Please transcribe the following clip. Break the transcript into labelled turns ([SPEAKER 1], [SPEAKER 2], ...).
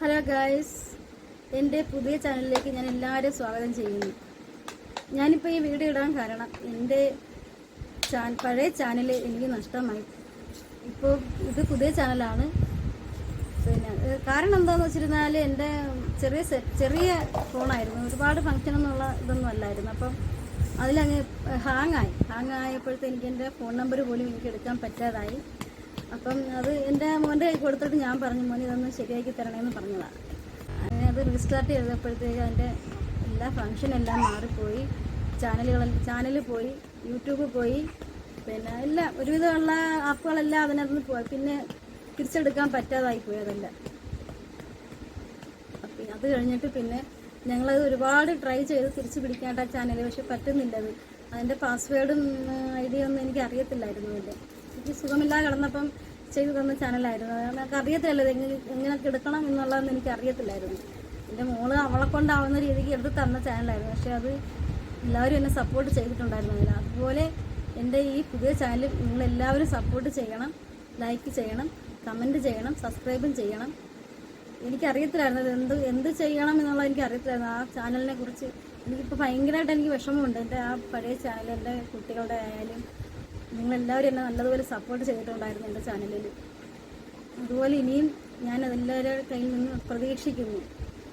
[SPEAKER 1] Hello guys, എൻ്റെ പുതിയ ചാനലിലേക്ക് ഞാൻ എല്ലാവരെയും സ്വാഗതം ചെയ്യുന്നു. ഞാനിപ്പോൾ ഈ വീഡിയോ ഇടാൻ കാരണം എൻ്റെ പഴയ ചാനൽ എനിക്ക് നഷ്ടമായി. ഇപ്പോൾ ഇത് പുതിയ ചാനലാണ്. പിന്നെ കാരണം എന്താണെന്ന് വെച്ചിരുന്നാൽ എൻ്റെ ചെറിയ ഫോണായിരുന്നു, ഒരുപാട് ഫങ്ഷനൊന്നുള്ള ഇതൊന്നും അല്ലായിരുന്നു. അപ്പം അതിലങ്ങ് ഹാങ് ആയപ്പോഴത്തെ എനിക്ക് എൻ്റെ ഫോൺ നമ്പർ പോലും എനിക്ക് എടുക്കാൻ പറ്റാതായി. അപ്പം അത് എൻ്റെ മോൻ്റെ കൈ കൊടുത്തിട്ട് ഞാൻ പറഞ്ഞു, മോനെ ഇതൊന്ന് ശരിയാക്കി തരണമെന്ന് പറഞ്ഞതാണ്. അങ്ങനെ അത് റീസ്റ്റാർട്ട് ചെയ്തപ്പോഴത്തേക്ക് അതിൻ്റെ എല്ലാ ഫങ്ഷനെല്ലാം മാറിപ്പോയി. ചാനൽ പോയി, യൂട്യൂബ് പോയി, പിന്നെ എല്ലാം ഒരുവിധമുള്ള ആപ്പുകളെല്ലാം അതിനകത്ത് പോയി. പിന്നെ തിരിച്ചെടുക്കാൻ പറ്റാതായി പോയി അതെല്ലാം. അപ്പം അത് കഴിഞ്ഞിട്ട് പിന്നെ ഞങ്ങളത് ഒരുപാട് ട്രൈ ചെയ്ത് തിരിച്ച് പിടിക്കേണ്ട ചാനൽ, പക്ഷെ പറ്റുന്നില്ല. അതിൻ്റെ പാസ്വേഡും ID ഒന്നും എനിക്ക് അറിയത്തില്ലായിരുന്നു. എനിക്ക് സുഖമില്ലാതെ കിടന്നപ്പം ചെയ്തു തന്ന ചാനലായിരുന്നു. എനിക്ക് അറിയത്തില്ല എങ്ങനെ എടുക്കണം എന്നുള്ളതെന്ന് എനിക്ക് അറിയത്തില്ലായിരുന്നു. എൻ്റെ മോള് അവളെ കൊണ്ടാവുന്ന രീതിക്ക് എടുത്ത് തന്ന ചാനലായിരുന്നു. പക്ഷെ അത് എല്ലാവരും എന്നെ സപ്പോർട്ട് ചെയ്തിട്ടുണ്ടായിരുന്നു. അതുപോലെ എൻ്റെ ഈ പുതിയ ചാനൽ നിങ്ങളെല്ലാവരും സപ്പോർട്ട് ചെയ്യണം, ലൈക്ക് ചെയ്യണം, കമൻറ്റ് ചെയ്യണം, സബ്സ്ക്രൈബും ചെയ്യണം. എനിക്കറിയത്തില്ലായിരുന്നു എന്ത് ചെയ്യണം എന്നുള്ളത് എനിക്കറിയത്തില്ലായിരുന്നു. ആ ചാനലിനെ കുറിച്ച് എനിക്കിപ്പോൾ ഭയങ്കരമായിട്ട് എനിക്ക് വിഷമമുണ്ട്. എൻ്റെ ആ പഴയ ചാനൽ എൻ്റെ കുട്ടികളുടെ ആയാലും നിങ്ങളെല്ലാവരും എന്നെ നല്ലതുപോലെ സപ്പോർട്ട് ചെയ്തിട്ടുണ്ടായിരുന്നു എൻ്റെ ചാനലിൽ. അതുപോലെ ഇനിയും ഞാൻ അതെല്ലാവരുടെ കയ്യിൽ നിന്ന് പ്രതീക്ഷിക്കുന്നു.